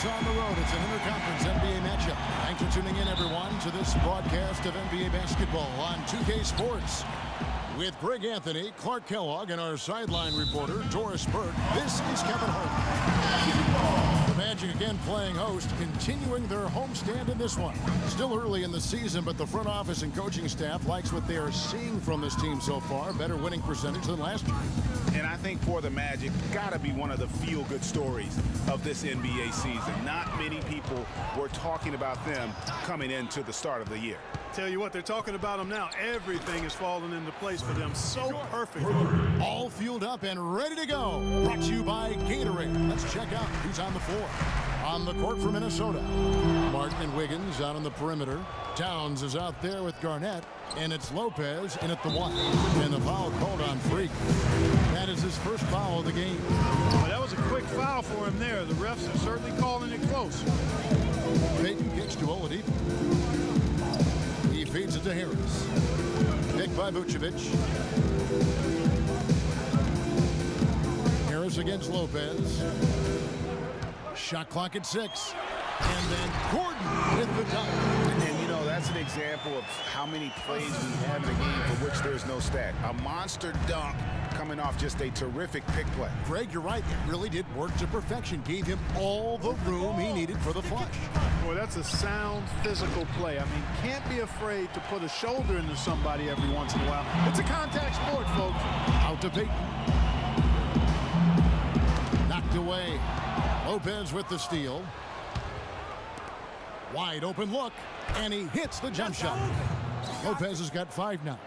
is on the road. It's an interconference NBA matchup. Thanks for tuning in, everyone, to this broadcast of NBA basketball on 2K Sports. With Greg Anthony, Clark Kellogg, and our sideline reporter, Doris Burke, this is Kevin Harlan. The Magic again playing host, continuing their homestand in this one. Still early in the season, but the front office and coaching staff likes what they are seeing from this team so far. Better winning percentage than last year. And I think for the Magic, got to be one of the feel-good stories of this NBA season. Not many people were talking about them coming into the start of the year. Tell you what, they're talking about them now. Everything is falling into place for them so perfectly. All fueled up and ready to go. Brought to you by Gatorade. Let's check out who's on the floor. On the court for Minnesota, Martin and Wiggins out on the perimeter. Towns is out there with Garnett, and it's Lopez in at the one. And the foul called on Freak. That is his first foul of the game. Well, that was a quick foul for him there. The refs are certainly calling it close. Payton kicks to Oladipo. He feeds it to Harris. Picked by Vucevic. Harris against Lopez. Shot clock at 6. And then Gordon with the dunk. And, you know, that's an example of how many plays we have in a game for which there's no stat. A monster dunk coming off just a terrific pick play. Greg, you're right. It really did work to perfection. Gave him all the room he needed for the flush. Boy, that's a sound physical play. I mean, can't be afraid to put a shoulder into somebody every once in a while. It's a contact sport, folks. Out to Payton. Knocked away. Lopez with the steal. Wide open look, and he hits the jump shot. Lopez has got 5 now.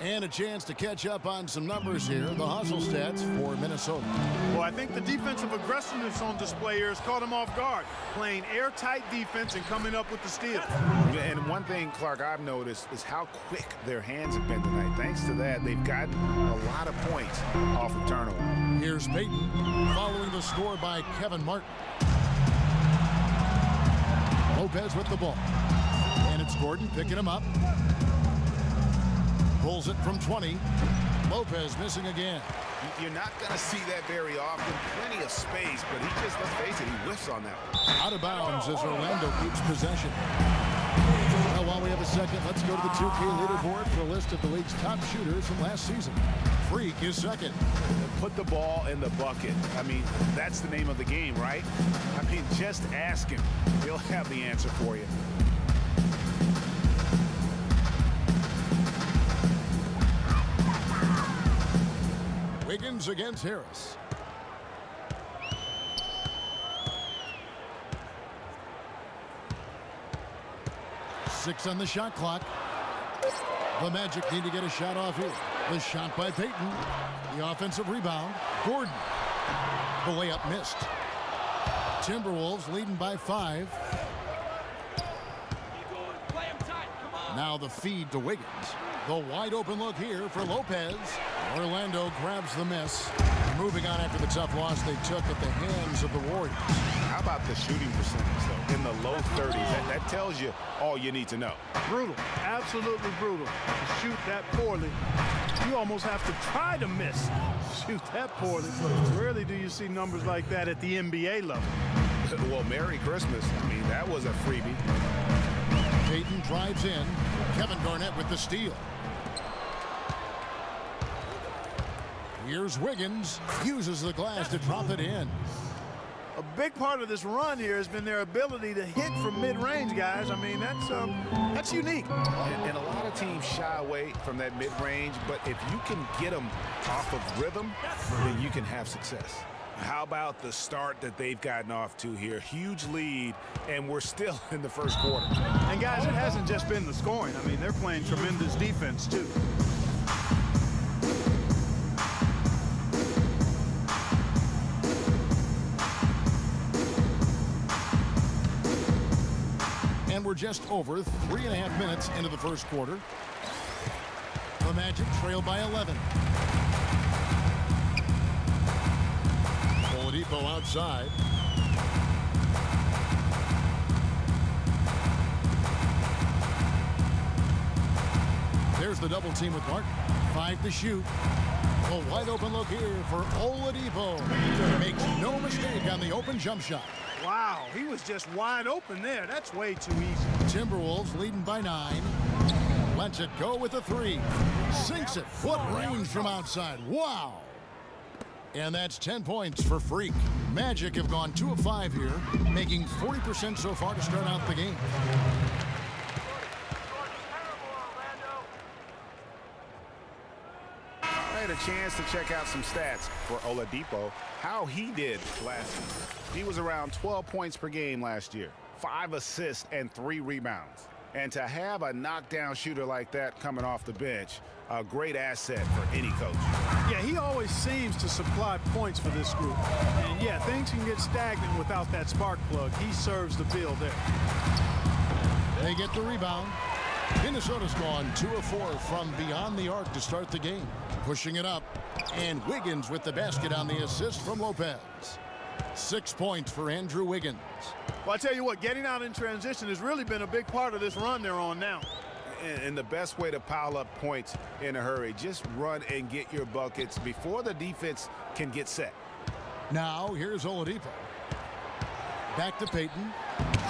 And a chance to catch up on some numbers here. The hustle stats for Minnesota. Well, I think the defensive aggressiveness on display here has caught him off guard. Playing airtight defense and coming up with the steal. And one thing, Clark, I've noticed is how quick their hands have been tonight. Thanks to that, they've gotten a lot of points off of turnover. Here's Payton following the score by Kevin Martin. Lopez with the ball. And it's Gordon picking him up. Pulls it from 20. Lopez missing again. You're not going to see that very often. Plenty of space, but he just, let's face it, he whiffs on that one. Out of bounds as Orlando keeps possession. Well, while we have a second, let's go to the 2K leaderboard for a list of the league's top shooters from last season. Freak is second. Put the ball in the bucket. I mean, that's the name of the game, right? I mean, just ask him. He'll have the answer for you. Wiggins against Harris. Six on the shot clock. The Magic need to get a shot off here. The shot by Payton. The offensive rebound. Gordon. The layup missed. Timberwolves leading by 5. Now the feed to Wiggins. The wide open look here for Lopez. Orlando grabs the miss. Moving on after the tough loss they took at the hands of the Warriors. How about the shooting percentage, though? In the low 30s. That tells you all you need to know. Brutal. Absolutely brutal. To shoot that poorly, you almost have to try to miss. Shoot that poorly. Rarely do you see numbers like that at the NBA level. Well, Merry Christmas. I mean, that was a freebie. Payton drives in. Kevin Garnett with the steal. Here's Wiggins. Uses the glass to drop it in. A big part of this run here has been their ability to hit from mid-range, guys. I mean, that's unique. And a lot of teams shy away from that mid-range, but if you can get them off of rhythm, then you can have success. How about the start that they've gotten off to here? Huge lead, and we're still in the first quarter. And, guys, it hasn't just been the scoring. I mean, they're playing tremendous defense, too. And we're just over 3.5 minutes into the first quarter. The Magic trail by 11. Oladipo outside. There's the double team with Martin. 5 to shoot. A wide open look here for Oladipo. Makes no mistake on the open jump shot. Wow, he was just wide open there. That's way too easy. Timberwolves leading by 9. Lets it go with a 3. Sinks it. What range from outside. Wow. And that's 10 points for Freak. Magic have gone 2 of 5 here, making 40% so far to start out the game. I had a chance to check out some stats for Oladipo, how he did last season. He was around 12 points per game last year, 5 assists and 3 rebounds. And to have a knockdown shooter like that coming off the bench, a great asset for any coach. Yeah, he always seems to supply points for this group. And yeah, things can get stagnant without that spark plug. He serves the bill there. They get the rebound. Minnesota's gone 2 of 4 from beyond the arc to start the game. Pushing it up. And Wiggins with the basket on the assist from Lopez. 6 points for Andrew Wiggins. Well, I tell you what, getting out in transition has really been a big part of this run they're on now. And the best way to pile up points in a hurry, just run and get your buckets before the defense can get set. Now, here's Oladipo. Back to Payton.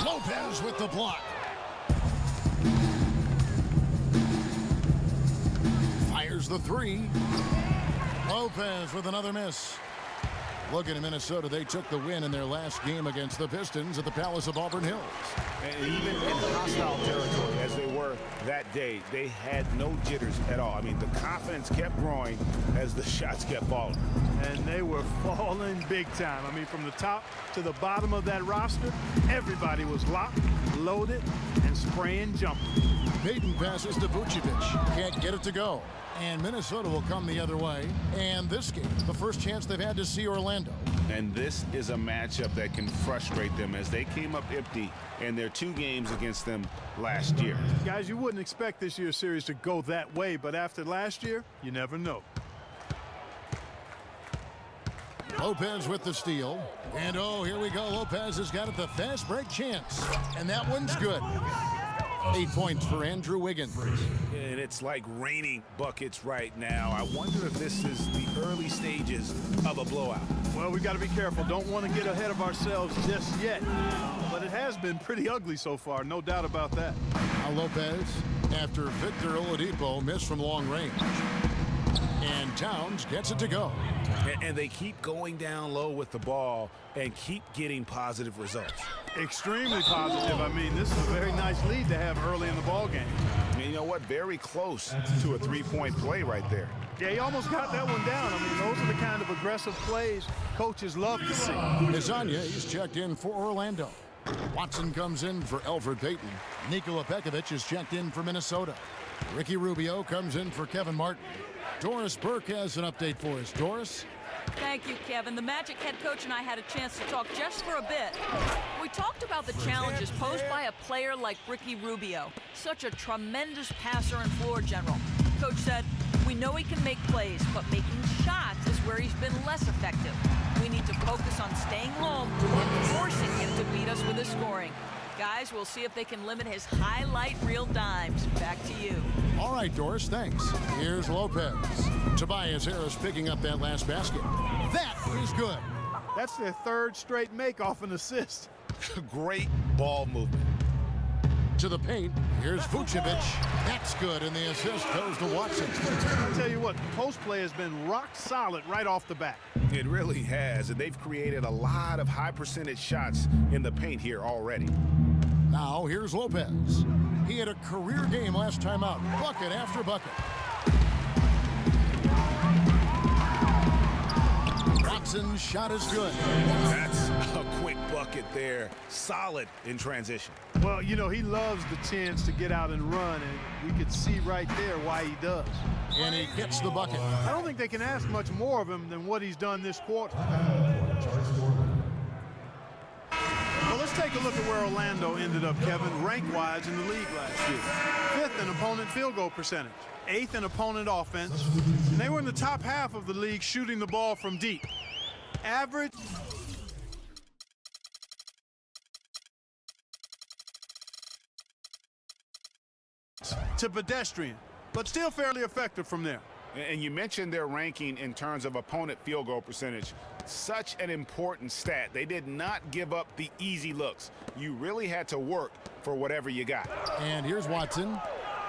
Lopez with the block. Fires the 3. Lopez with another miss. Looking at Minnesota, they took the win in their last game against the Pistons at the Palace of Auburn Hills. And even in hostile territory, as they were that day, they had no jitters at all. I mean, the confidence kept growing as the shots kept falling. And they were falling big time. I mean, from the top to the bottom of that roster, everybody was locked, loaded, and spraying jumpers. Payton passes to Vucevic. Can't get it to go. And Minnesota will come the other way. And this game, the first chance they've had to see Orlando. And this is a matchup that can frustrate them as they came up empty in their 2 games against them last year. Guys, you wouldn't expect this year's series to go that way, but after last year, you never know. Lopez with the steal. And oh, here we go. Lopez has got it, the fast break chance. And that one's good. 8 points for Andrew Wiggins. And it's like raining buckets right now. I wonder if this is the early stages of a blowout. Well, we got to be careful. Don't want to get ahead of ourselves just yet. But it has been pretty ugly so far, no doubt about that. Now Lopez, after Victor Oladipo missed from long range. And Towns gets it to go. And they keep going down low with the ball and keep getting positive results. Extremely positive. I mean, this is a very nice lead to have early in the ball game. And you know what? Very close to a 3-point play right there. Yeah, he almost got that one down. I mean, those are the kind of aggressive plays coaches love to see. Hezonja, he's checked in for Orlando. Watson comes in for Elfrid Payton. Nikola Pekovic is checked in for Minnesota. Ricky Rubio comes in for Kevin Martin. Doris Burke has an update for us. Doris? Thank you, Kevin. The Magic head coach and I had a chance to talk just for a bit. We talked about the challenges posed by a player like Ricky Rubio, such a tremendous passer and floor general. Coach said, we know he can make plays, but making shots is where he's been less effective. We need to focus on staying home and forcing him to beat us with his scoring. Guys, we'll see if they can limit his highlight reel dimes. Back to you. All right, Doris, thanks. Here's Lopez. Tobias Harris picking up that last basket. That is good. That's their 3rd straight make off an assist. Great ball movement. To the paint, here's Vucevic. That's good, and the assist goes to Watson. I'll tell you what, the post play has been rock solid right off the bat. It really has, and they've created a lot of high percentage shots in the paint here already. Now here's Lopez. He had a career game last time out, bucket after bucket. Watson's shot is good. That's a quick bucket there. Solid in transition. Well, you know, he loves the chance to get out and run, and we could see right there why he does. And he gets the bucket. I don't think they can ask much more of him than what he's done this quarter. Well, let's take a look at where Orlando ended up, Kevin, rank-wise in the league last year. 5th in opponent field goal percentage, 8th in opponent offense, and they were in the top half of the league shooting the ball from deep. Average to pedestrian, but still fairly effective from there. And you mentioned their ranking in terms of opponent field goal percentage. Such an important stat. They did not give up the easy looks. You really had to work for whatever you got. And here's Watson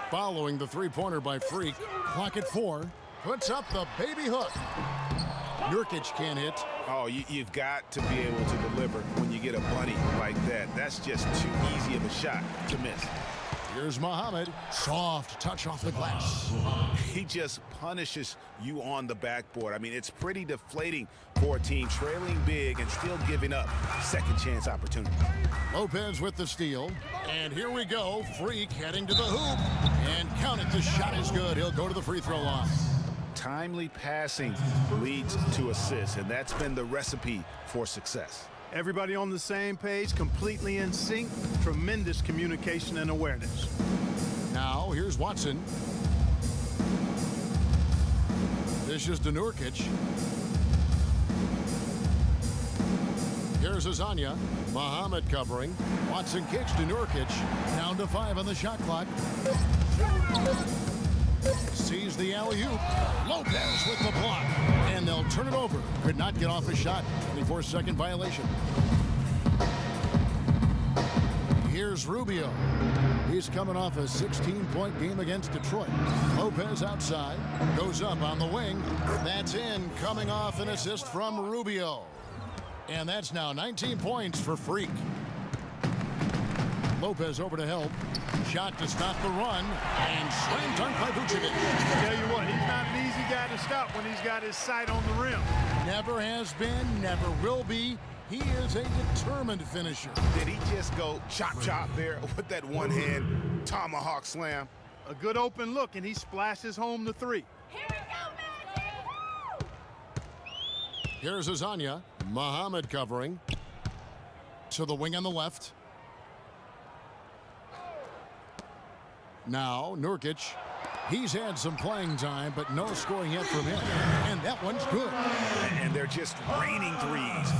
following the three-pointer by Freak. Clock at 4. Puts up the baby hook. Nurkic can't hit. Oh, you've got to be able to deliver when you get a bunny like that. That's just too easy of a shot to miss. Here's Muhammad. Soft touch off the glass. He just punishes you on the backboard. I mean, it's pretty deflating for a team trailing big and still giving up second chance opportunity. Lopez with the steal. And here we go. Freak heading to the hoop. And count it. The shot is good. He'll go to the free throw line. Timely passing leads to assists, and that's been the recipe for success. Everybody on the same page, completely in sync. Tremendous communication and awareness. Now, here's Watson. Dishes to Nurkic. Here's Azania. Muhammad covering. Watson kicks to Nurkic. Down to 5 on the shot clock. Sees the alley-oop. Lopez with the block. And they'll turn it over. Could not get off a shot. 24-second violation. Here's Rubio. He's coming off a 16-point game against Detroit. Lopez outside. Goes up on the wing. That's in. Coming off an assist from Rubio. And that's now 19 points for Freak. Lopez over to help. Shot to stop the run. And slam dunk by Vucevic. Tell you what, he's not an easy guy to stop when he's got his sight on the rim. Never has been, never will be. He is a determined finisher. Did he just go chop chop there with that one hand tomahawk slam? A good open look, and he splashes home the three. Here we go, Messi! Here's Azania. Muhammad covering. To the wing on the left. Now, Nurkic. He's had some playing time, but no scoring yet from him. And that one's good. And they're just raining threes.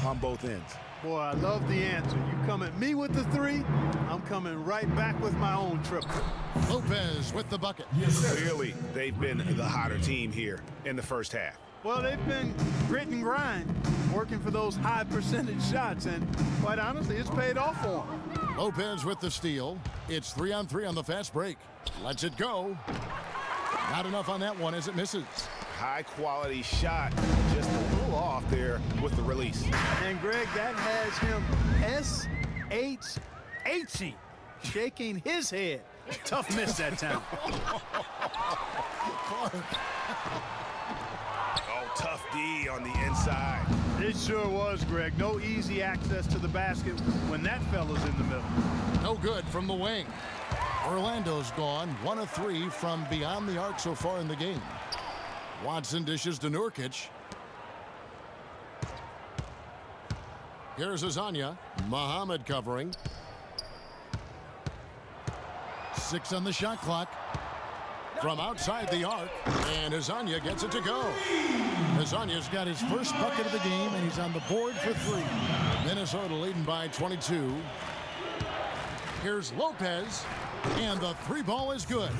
On both ends. Boy, I love the answer. You come at me with the three, I'm coming right back with my own triple. Lopez with the bucket. Clearly, they've been the hotter team here in the first half. Well, they've been grit and grind, working for those high percentage shots, and quite honestly, it's paid off for them. Lopez with the steal. It's 3-on-3 on the fast break. Lets it go. Not enough on that one as it misses. High quality shot, just a little off there with the release. And Greg, that has him S-H-H-E, shaking his head. Tough miss that time. Oh, tough D on the inside. It sure was, Greg. No easy access to the basket when that fella's in the middle. No good from the wing. Orlando's gone 1 of 3 from beyond the arc so far in the game. Watson dishes to Nurkic. Here's Azania. Muhammad covering. 6 on the shot clock. From outside the arc. And Azania gets it to go. Azania's got his first bucket of the game, and he's on the board for 3. Minnesota leading by 22. Here's Lopez. And the 3-ball is good.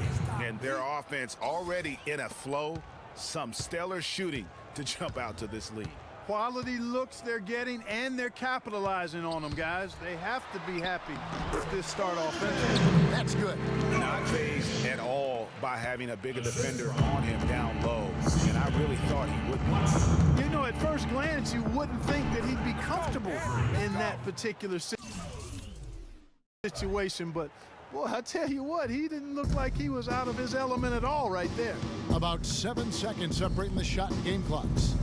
And their offense already in a flow. Some stellar shooting to jump out to this lead. Quality looks they're getting, and they're capitalizing on them, guys. They have to be happy with this start offensively. That's good. Not fazed at all by having a bigger defender on him down low. And I really thought he would be. You know, at first glance, you wouldn't think that he'd be comfortable in that particular situation, but boy, I tell you what, he didn't look like he was out of his element at all right there. About 7 seconds separating the shot and game clocks.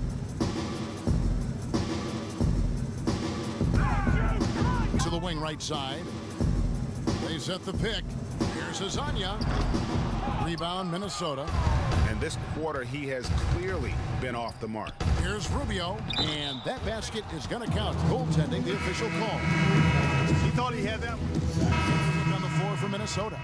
To the wing right side. They set the pick. Here's Azania. Rebound, Minnesota. And this quarter, he has clearly been off the mark. Here's Rubio. And that basket is going to count. Goaltending, the official call. He thought he had that one. On the floor for Minnesota.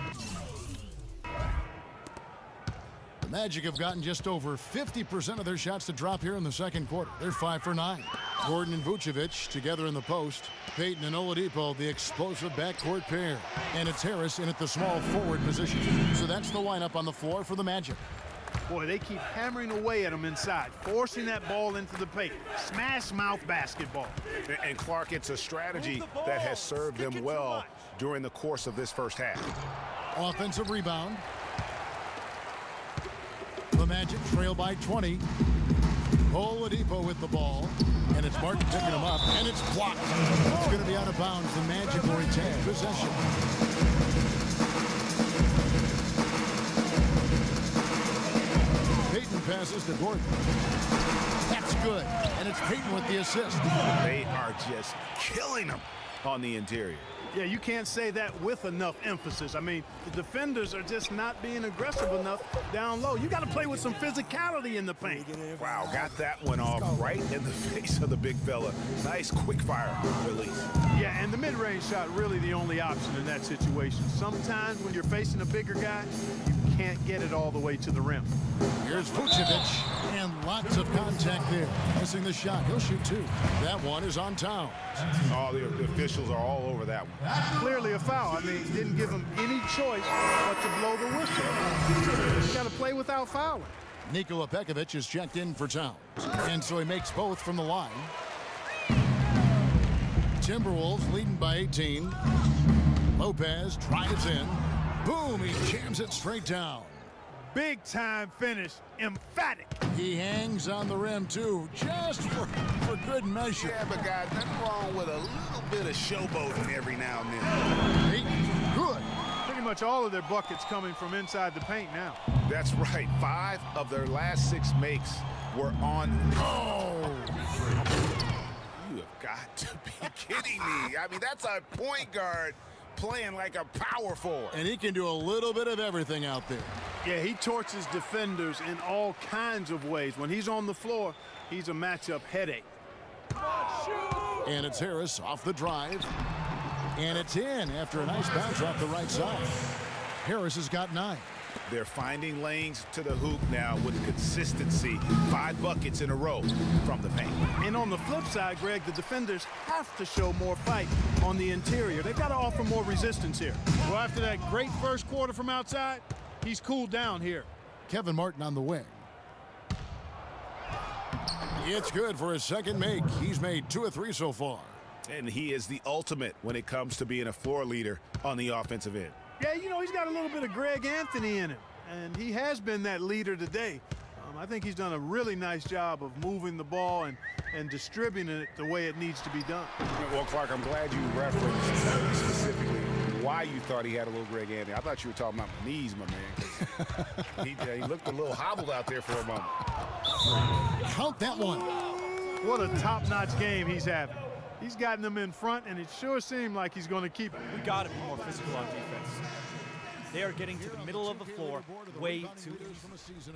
Magic have gotten just over 50% of their shots to drop here in the second quarter. They're 5 for 9. Gordon and Vucevic together in the post. Payton and Oladipo, the explosive backcourt pair. And it's Harris in at the small forward position. So that's the lineup on the floor for the Magic. Boy, they keep hammering away at them inside, forcing that ball into the paint. Smash mouth basketball. And Clark, it's a strategy that has served them well during the course of this first half. Offensive rebound. The Magic trail by 20. Oladipo with the ball. And it's Martin picking him up. And it's blocked. It's going to be out of bounds. The Magic will retain possession. Payton passes to Gordon. That's good. And it's Payton with the assist. They are just killing them on the interior. Yeah, you can't say that with enough emphasis. I mean, the defenders are just not being aggressive enough down low. You got to play with some physicality in the paint. Wow, got that one off right in the face of the big fella. Nice quick fire release. Yeah, and the mid-range shot really the only option in that situation. Sometimes when you're facing a bigger guy, you can't get it all the way to the rim. Here's Vucevic, and lots of contact there. Missing the shot. He'll shoot 2. That one is on Towns. Oh, the officials are all over that one. Clearly a foul. I mean, didn't give him any choice but to blow the whistle. You got to play without fouling. Nikola Pekovic is checked in for Towns. And so he makes both from the line. Timberwolves leading by 18. Lopez drives in. Boom, he jams it straight down. Big time finish, emphatic. He hangs on the rim too, just for good measure. Yeah, but guys, nothing wrong with a little bit of showboating every now and then. Payton, good. Pretty much all of their buckets coming from inside the paint now. That's right. 5 of their last 6 makes were on. Oh! You have got to be kidding me. I mean, that's a point guard playing like a power forward. And he can do a little bit of everything out there. Yeah, he torches defenders in all kinds of ways. When he's on the floor, he's a matchup headache. And it's Harris off the drive. And it's in after a nice bounce off the right side. Harris has got 9. They're finding lanes to the hoop now with consistency. 5 buckets in a row from the paint. And on the flip side, Greg, the defenders have to show more fight on the interior. They've got to offer more resistance here. Well, after that great first quarter from outside, he's cooled down here. Kevin Martin on the wing. It's good for his second make. He's made 2 of 3 so far. And he is the ultimate when it comes to being a floor leader on the offensive end. Yeah, you know, he's got a little bit of Greg Anthony in him, and he has been that leader today. I think he's done a really nice job of moving the ball and distributing it the way it needs to be done. Well, Clark, I'm glad you referenced specifically why you thought he had a little Greg Anthony. I thought you were talking about my knees, my man. He looked a little hobbled out there for a moment. Count that one. What a top-notch game he's having. He's gotten them in front, and it sure seemed like he's going to keep it. We got to be more physical on defense. They are getting to the middle of the floor way too easy.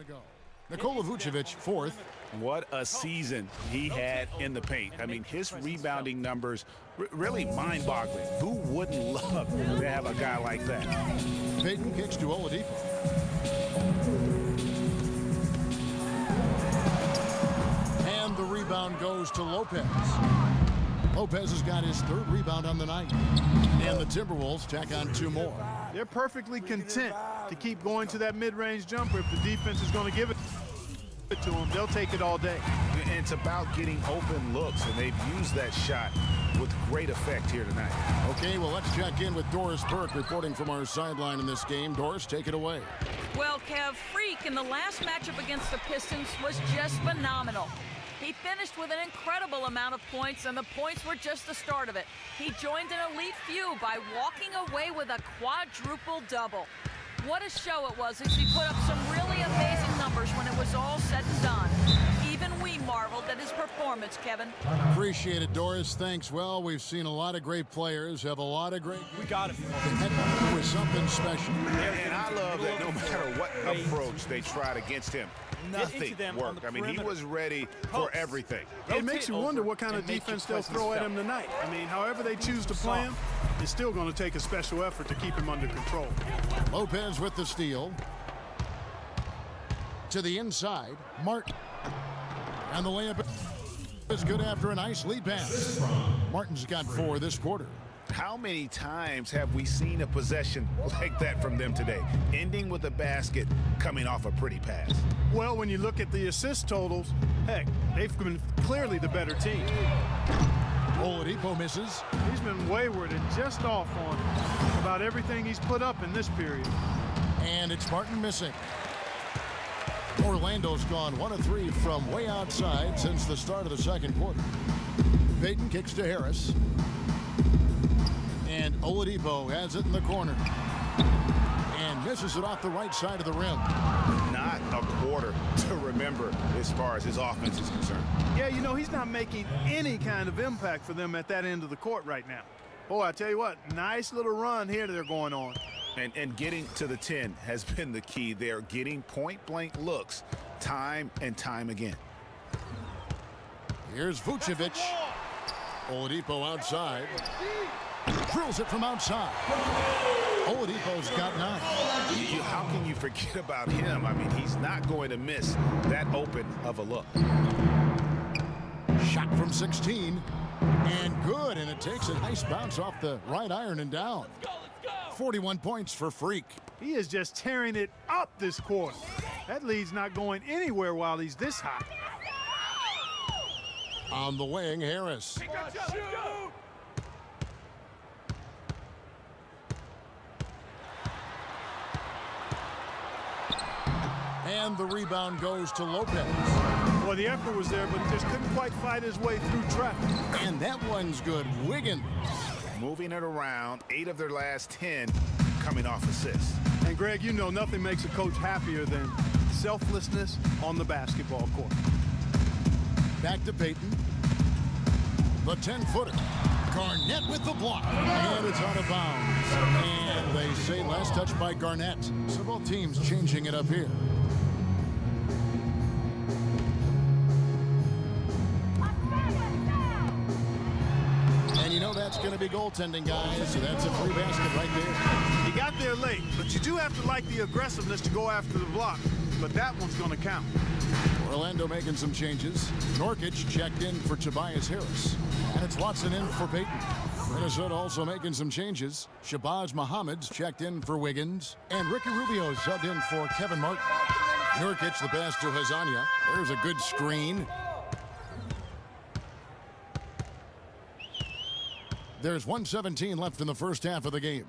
Nikola Vucevic, 4th. What a season he had in the paint. I mean, his rebounding numbers really mind-boggling. Who wouldn't love to have a guy like that? Payton kicks to Oladipo. And the rebound goes to Lopez. Lopez has got his 3rd rebound on the night. And the Timberwolves tack on 2 more. They're perfectly content to keep going to that mid-range jumper. If the defense is going to give it to them, they'll take it all day. And it's about getting open looks, and they've used that shot with great effect here tonight. Okay, well, let's check in with Doris Burke reporting from our sideline in this game. Doris, take it away. Well, Kev, Freak in the last matchup against the Pistons was just phenomenal. He finished with an incredible amount of points, and the points were just the start of it. He joined an elite few by walking away with a quadruple double. What a show it was as he put up some really amazing numbers when it was all said and done. Even we marveled at his performance, Kevin. Appreciate it, Doris. Thanks. Well, we've seen a lot of great players have a lot of great. We got to be more That was something special. And I love that no matter what approach they tried against him, nothing worked. I mean, he was ready for everything. It makes you wonder what kind of defense they'll throw at him tonight. I mean, however they choose to play him, it's still going to take a special effort to keep him under control. Lopez with the steal. to the inside. Martin. And the layup is good after a nice lead pass. Martin's got 4 this quarter. How many times have we seen a possession like that from them today, ending with a basket coming off a pretty pass? Well, when you look at the assist totals, heck, they've been clearly the better team. Oladipo misses. He's been wayward and just off on about everything he's put up in this period. And it's Martin missing. Orlando's gone 1 of 3 from way outside since the start of the second quarter. Payton kicks to Harris. And Oladipo has it in the corner. And misses it off the right side of the rim. Not a quarter to remember as far as his offense is concerned. Yeah, you know, he's not making any kind of impact for them at that end of the court right now. Boy, I tell you what, nice little run here they're going on. And getting to the 10 has been the key. They're getting point-blank looks time and time again. Here's Vucevic. Oladipo outside. Drills it from outside. Oladipo's got 9. How can you forget about him? I mean, he's not going to miss that open of a look. Shot from 16. And good. And it takes a nice bounce off the right iron and down. 41 points for Freak. He is just tearing it up this quarter. That lead's not going anywhere while he's this hot. On the wing, Harris. And the rebound goes to Lopez. Well, the effort was there, but he just couldn't quite fight his way through traffic. And that one's good. Wiggins. Moving it around, 8 of their last 10 coming off assists. And Greg, you know nothing makes a coach happier than selflessness on the basketball court. Back to Payton. The 10-footer. Garnett with the block. And it's out of bounds. And they say last touch by Garnett. So both teams changing it up here. And you know that's going to be goaltending, guys. So that's a free basket right there. He got there late, but you do have to like the aggressiveness to go after the block. But that one's going to count. Orlando making some changes. Nurkic checked in for Tobias Harris. And it's Watson in for Payton. Minnesota also making some changes. Shabazz Muhammad's checked in for Wiggins. And Ricky Rubio subbed in for Kevin Martin. Nurkic the pass to Hazania. There's a good screen. There's 1:17 left in the first half of the game.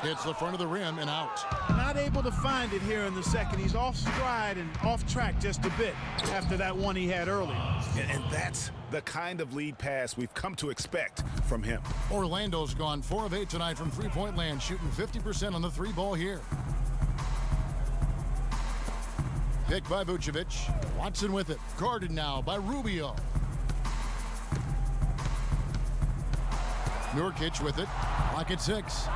Hits the front of the rim and out. Not able to find it here in the second. He's off stride and off track just a bit after that one he had earlier. And that's the kind of lead pass we've come to expect from him. Orlando's gone 4 of 8 tonight from three-point land, shooting 50% on the 3-ball here. Picked by Vucevic. Watson with it. Guarded now by Rubio. Nurkic with it. Lock at 6.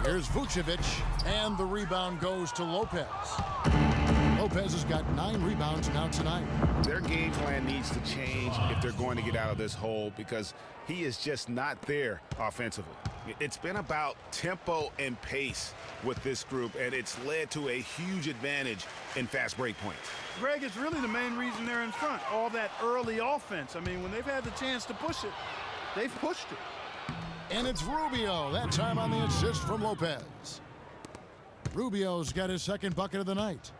Here's Vucevic, and the rebound goes to Lopez. Lopez has got 9 rebounds now tonight. Their game plan needs to change if they're going to get out of this hole because he is just not there offensively. It's been about tempo and pace with this group, and it's led to a huge advantage in fast break points. Greg, it's really the main reason they're in front. All that early offense. I mean, when they've had the chance to push it, they've pushed it. And it's Rubio, that time on the assist from Lopez. Rubio's got his second bucket of the night.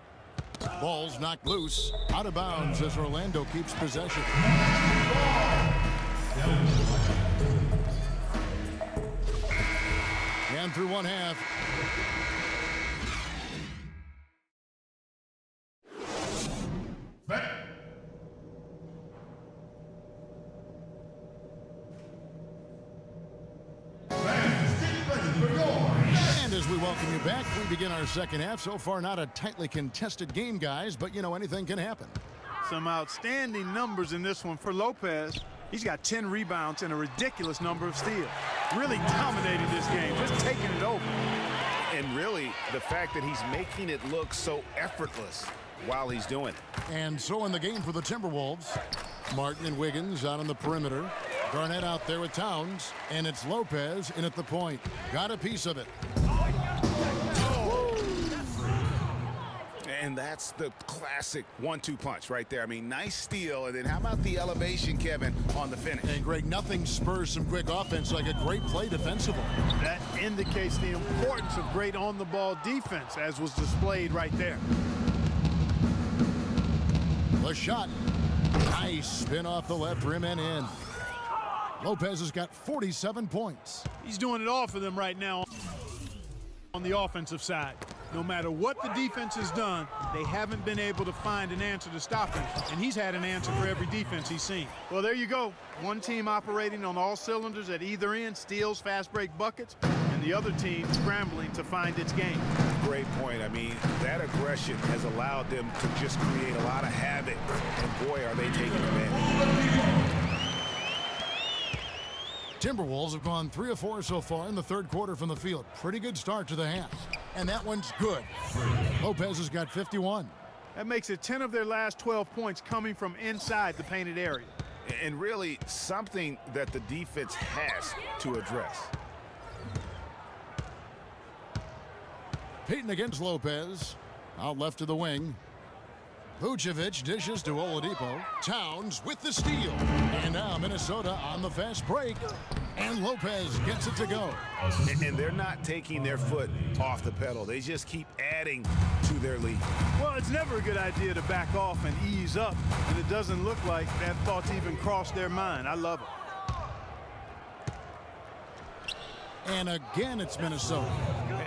Ball's knocked loose, out of bounds as Orlando keeps possession. And through one half. And as we welcome you back, we begin our second half. So far, not a tightly contested game, guys, but you know, anything can happen. Some outstanding numbers in this one for Lopez. He's got 10 rebounds and a ridiculous number of steals. Really dominating this game, just taking it over. And really, the fact that he's making it look so effortless while he's doing it. And so in the game for the Timberwolves, Martin and Wiggins out on the perimeter. Garnett out there with Towns, and it's Lopez in at the point. Got a piece of it. And that's the classic 1-2 punch right there. I mean, nice steal. And then how about the elevation, Kevin, on the finish? And Greg, nothing spurs some quick offense like a great play defensively. That indicates the importance of great on-the-ball defense, as was displayed right there. The shot. Nice spin off the left rim and in. Lopez has got 47 points. He's doing it all for them right now on the offensive side. No matter what the defense has done, they haven't been able to find an answer to stop him, and he's had an answer for every defense he's seen. Well, there you go. One team operating on all cylinders at either end, steals, fast break buckets, and the other team scrambling to find its game. Great point. I mean, that aggression has allowed them to just create a lot of havoc, and boy, are they taking advantage. Timberwolves have gone 3 of 4 so far in the third quarter from the field. Pretty good start to the half. And that one's good. Lopez has got 51. That makes it 10 of their last 12 points coming from inside the painted area. And really something that the defense has to address. Payton against Lopez. Out left to the wing. Vucevic dishes to Oladipo. Towns with the steal. And now Minnesota on the fast break. And Lopez gets it to go. And they're not taking their foot off the pedal. They just keep adding to their lead. Well, it's never a good idea to back off and ease up, and it doesn't look like that thought's even crossed their mind. I love it. And again, it's Minnesota.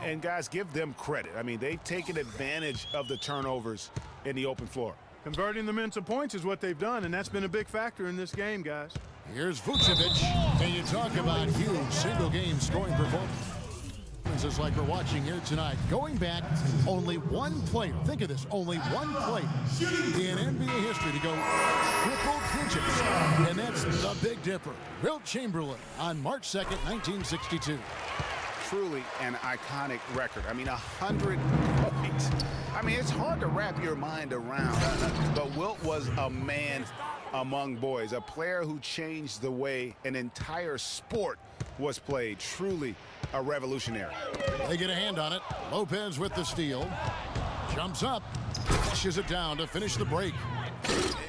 And guys, give them credit. I mean, they've taken advantage of the turnovers in the open floor. Converting them into points is what they've done, and that's been a big factor in this game, guys. Here's Vucevic. And you talk about huge single-game scoring performances like we're watching here tonight. Going back, only one player, think of this, only one player in NBA history to go triple digits, and that's the Big Dipper, Wilt Chamberlain, on March 2nd, 1962. Truly an iconic record. I mean, 100 points. I mean, it's hard to wrap your mind around. But Wilt was a man among boys, a player who changed the way an entire sport was played. Truly a revolutionary. They get a hand on it. Lopez with the steal. Jumps up. Pushes it down to finish the break.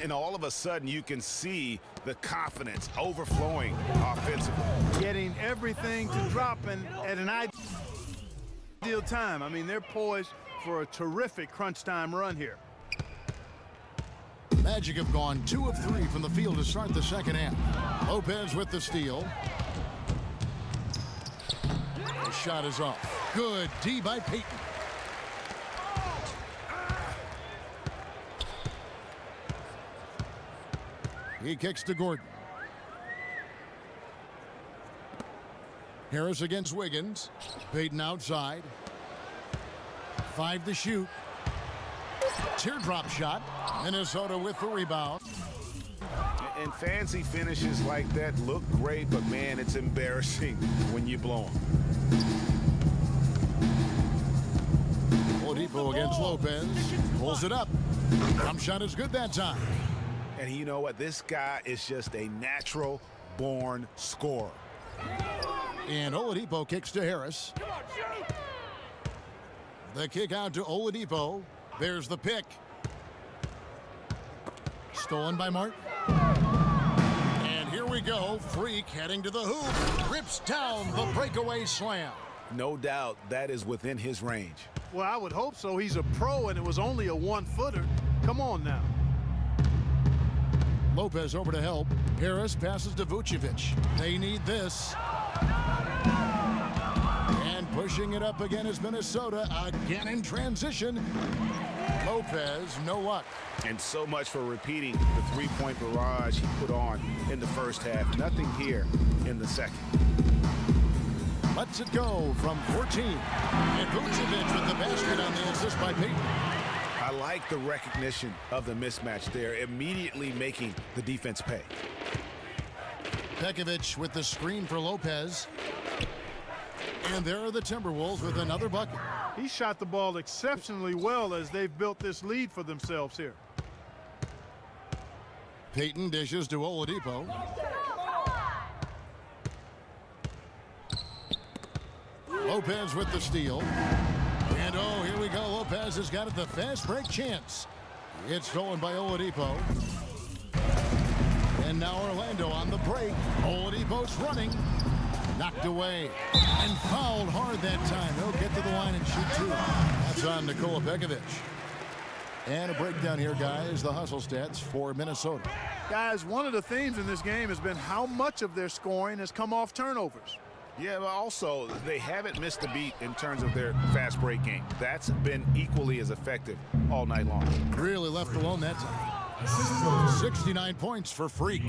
And all of a sudden, you can see the confidence overflowing offensively. Getting everything to drop and at an ideal time. I mean, they're poised for a terrific crunch time run here. Magic have gone 2 of 3 from the field to start the second half. Lopez with the steal. The shot is off. Good D by Payton. He kicks to Gordon. Harris against Wiggins. Payton outside. 5 to shoot. Teardrop shot. Minnesota with the rebound. And fancy finishes like that look great, but man, it's embarrassing when you blow them. Oladipo against Lopez. Pulls it up. Jump shot is good that time. And you know what? This guy is just a natural-born scorer. And Oladipo kicks to Harris. The kick out to Oladipo. There's the pick. Stolen by Martin. And here we go. Freak heading to the hoop. Rips down the breakaway slam. No doubt that is within his range. Well, I would hope so. He's a pro, and it was only a 1-footer. Come on now. Lopez over to help. Harris passes to Vucevic. They need this. And pushing it up again is Minnesota. Again in transition. Lopez, no luck. And so much for repeating the three-point barrage he put on in the first half. Nothing here in the second. Lets it go from 14. And Vucevic with the basket on the assist by Payton. I like the recognition of the mismatch there, immediately making the defense pay. Pekovic with the screen for Lopez. And there are the Timberwolves with another bucket. He shot the ball exceptionally well as they've built this lead for themselves here. Payton dishes to Lopez with the steal. And oh, here we go. Lopez has got it, the fast break chance. It's stolen by Oladipo. And now Orlando on the break. Oladipo's running. Knocked away. And fouled hard that time. He'll get to the line and shoot two. That's on Nikola Pekovic. And a breakdown here, guys. The hustle stats for Minnesota. Guys, one of the themes in this game has been how much of their scoring has come off turnovers. Yeah, but also they haven't missed a beat in terms of their fast break game. That's been equally as effective all night long. Really left alone that time. 69 points for Freak.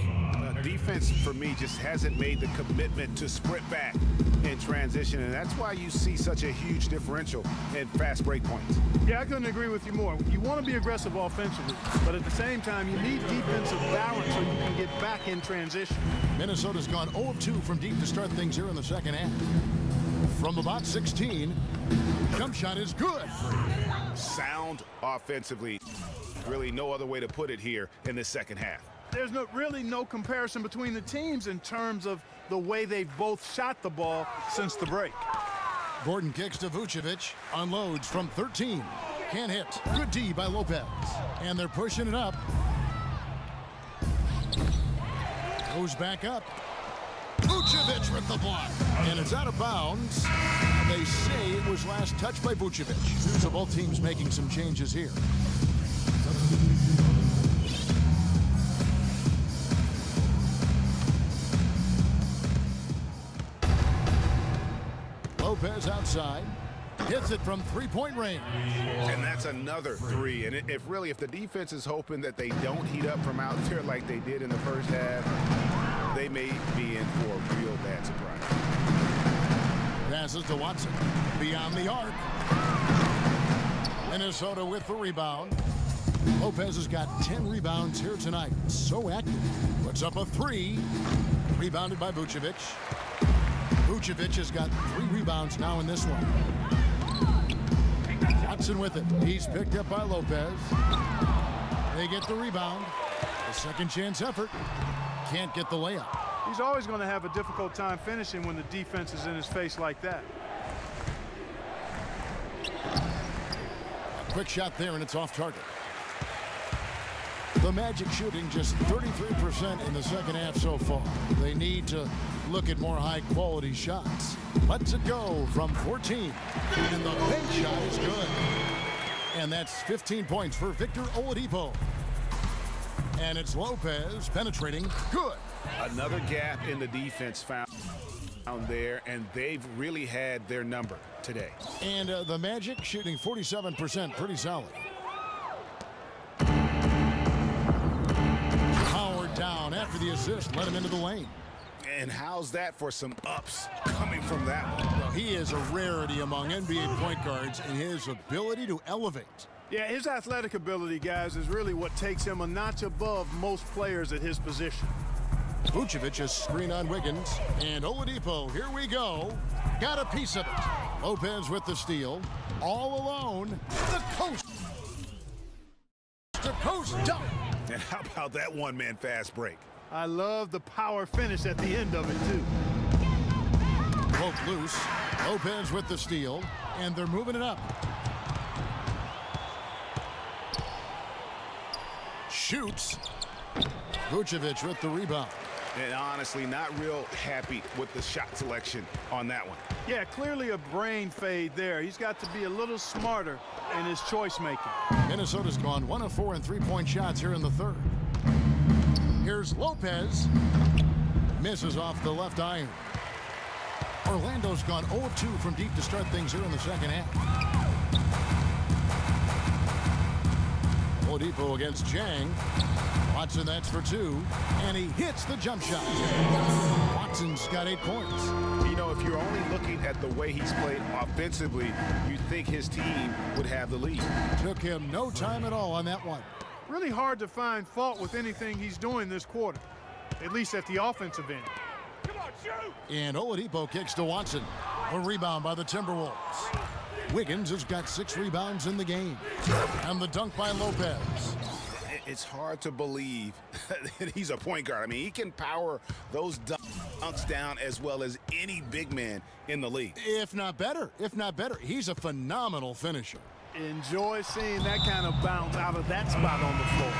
Defense, for me, just hasn't made the commitment to sprint back in transition, and that's why you see such a huge differential in fast break points. Yeah, I couldn't agree with you more. You want to be aggressive offensively, but at the same time, you need defensive balance so you can get back in transition. Minnesota's gone 0 of 2 from deep to start things here in the second half. From about 16, jump shot is good. Sound offensively. Really no other way to put it here in the second half. There's really no comparison between the teams in terms of the way they've both shot the ball since the break. Gordon kicks to Vucevic, unloads from 13. Can't hit. Good D by Lopez. And they're pushing it up. Goes back up. Vucevic with the block. And it's out of bounds. They say it was last touched by Vucevic. So both teams making some changes here. Lopez outside, hits it from three-point range. And that's another three. And if the defense is hoping that they don't heat up from out there like they did in the first half, they may be in for a real bad surprise. Passes to Watson, beyond the arc. Minnesota with the rebound. Lopez has got 10 rebounds here tonight. So active. Puts up a three. Rebounded by Vucevic. Vucevic has got 3 rebounds now in this one. Watson with it. He's picked up by Lopez. They get the rebound. A second chance effort. Can't get the layup. He's always going to have a difficult time finishing when the defense is in his face like that. A quick shot there, and it's off target. The Magic shooting just 33% in the second half so far. They need to look at more high-quality shots. Lets it go from 14. And the bank shot is good. And that's 15 points for Victor Oladipo. And it's Lopez penetrating. Good. Another gap in the defense found there, and they've really had their number today. And the Magic shooting 47%. Pretty solid. Howard down after the assist. Let him into the lane. And how's that for some ups coming from that one? Well, he is a rarity among NBA point guards in his ability to elevate. Yeah, his athletic ability, guys, is really what takes him a notch above most players at his position. Vucevic is screen on Wiggins. And Oladipo, here we go. Got a piece of it. Lopez with the steal. All alone. The coast to coast dunk. And how about that one-man fast break? I love the power finish at the end of it, too. Both loose. Lopez with the steal. And they're moving it up. Shoots. Vucevic with the rebound. And honestly, not real happy with the shot selection on that one. Yeah, clearly a brain fade there. He's got to be a little smarter in his choice making. Minnesota's gone 1 of 4 in three-point shots here in the third. Here's Lopez. Misses off the left iron. Orlando's gone 0 of 2 from deep to start things here in the second half. Oladipo against Jang. Watson, that's for 2. And he hits the jump shot. Watson's got 8 points. You know, if you're only looking at the way he's played offensively, you'd think his team would have the lead. Took him no time at all on that one. Really hard to find fault with anything he's doing this quarter, at least at the offensive end. Come on, shoot! And Oladipo kicks to Watson. A rebound by the Timberwolves. Wiggins has got 6 rebounds in the game. And the dunk by Lopez. It's hard to believe that he's a point guard. I mean, he can power those dunks down as well as any big man in the league. If not better. He's a phenomenal finisher. Enjoy seeing that kind of bounce out of that spot on the floor.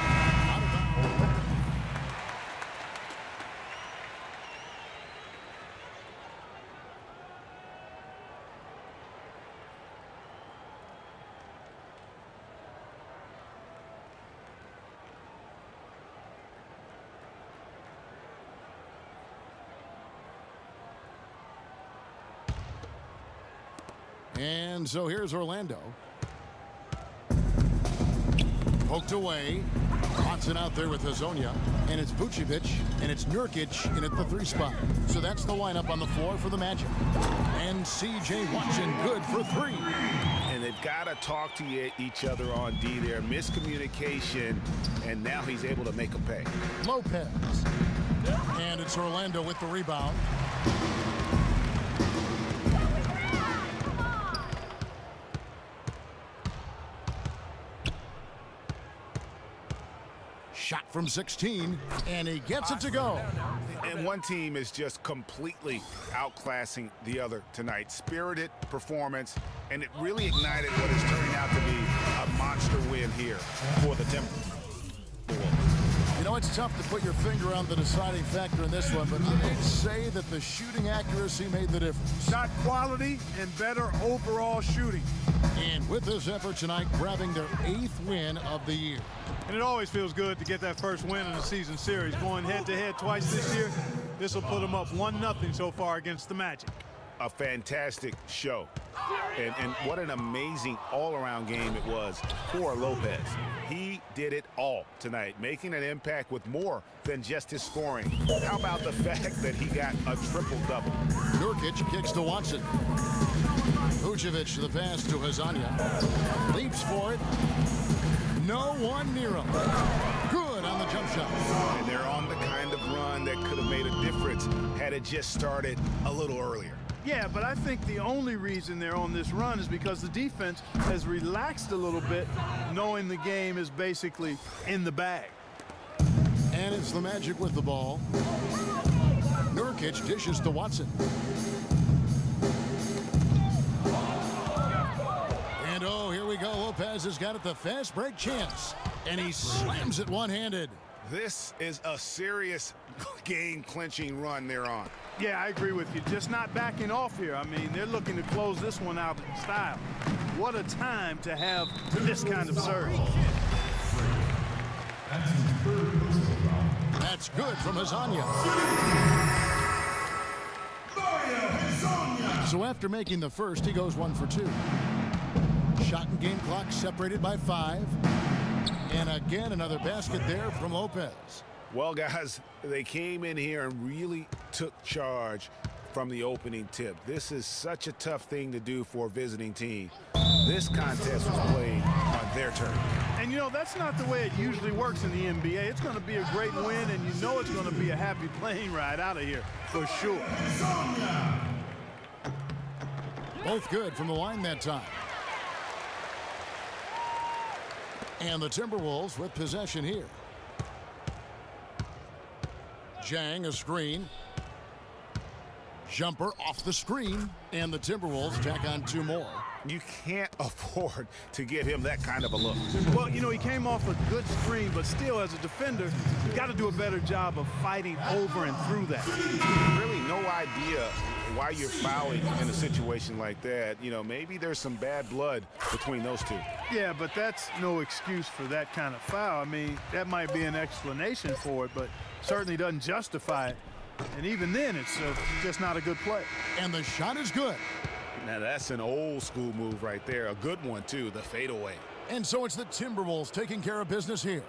And so here's Orlando. Poked away. Watson out there with Hezonja. And it's Vucevic. And it's Nurkic in at the 3 spot. So that's the lineup on the floor for the Magic. And C.J. Watson good for 3. And they've got to talk to each other on D there. Miscommunication. And now he's able to make them pay. Lopez. And it's Orlando with the rebound. Shot from 16, and he gets it to go. And one team is just completely outclassing the other tonight. Spirited performance, and it really ignited what is turning out to be a monster win here for the Timberwolves. You know, it's tough to put your finger on the deciding factor in this one, but I'd say that the shooting accuracy made the difference. Shot quality and better overall shooting. And with this effort tonight, grabbing their 8th win of the year. And it always feels good to get that first win in the season series. Going head-to-head twice this year, this will put them up 1-0 so far against the Magic. A fantastic show. And what an amazing all-around game it was for Lopez. He did it all tonight, making an impact with more than just his scoring. How about the fact that he got a triple-double? Nurkic kicks to Watson. Vucevic the pass to Hezonja. Leaps for it. No one near him. Good on the jump shot. And they're on the kind of run that could have made a difference had it just started a little earlier. Yeah, but I think the only reason they're on this run is because the defense has relaxed a little bit, knowing the game is basically in the bag. And it's the Magic with the ball. Nurkic dishes to Watson. And oh, here we go. Lopez has got it, the fast break chance. And he slams it one-handed. This is a serious game-clinching run they're on. Yeah, I agree with you. Just not backing off here. I mean, they're looking to close this one out in style. What a time to have this kind of surge. That's good from Hezonja. So after making the first, he goes 1 for 2. Shot and game clock separated by 5. And again, another basket there from Lopez. Well, guys, they came in here and really took charge from the opening tip. This is such a tough thing to do for a visiting team. This contest was played on their turn. And, you know, that's not the way it usually works in the NBA. It's going to be a great win, and you know it's going to be a happy plane ride out of here for sure. Both good from the line that time. And the Timberwolves with possession here. Jang, a screen. Jumper off the screen. And the Timberwolves tack on 2 more. You can't afford to give him that kind of a look. Well, you know, he came off a good screen, but still, as a defender, you got to do a better job of fighting over and through that. Really no idea why you're fouling in a situation like that. You know, maybe there's some bad blood between those two. Yeah, but that's no excuse for that kind of foul. I mean, that might be an explanation for it, but certainly doesn't justify it. And even then, it's just not a good play. And the shot is good. Now, that's an old school move right there. A good one, too, the fadeaway. And so it's the Timberwolves taking care of business here.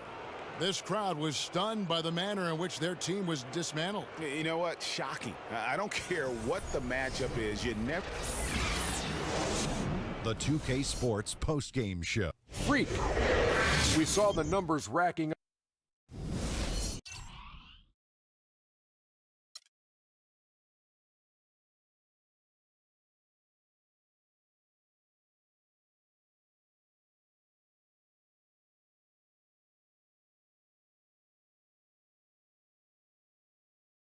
This crowd was stunned by the manner in which their team was dismantled. You know what? Shocking. I don't care what the matchup is. You never... The 2K Sports postgame show. Freak. We saw the numbers racking up.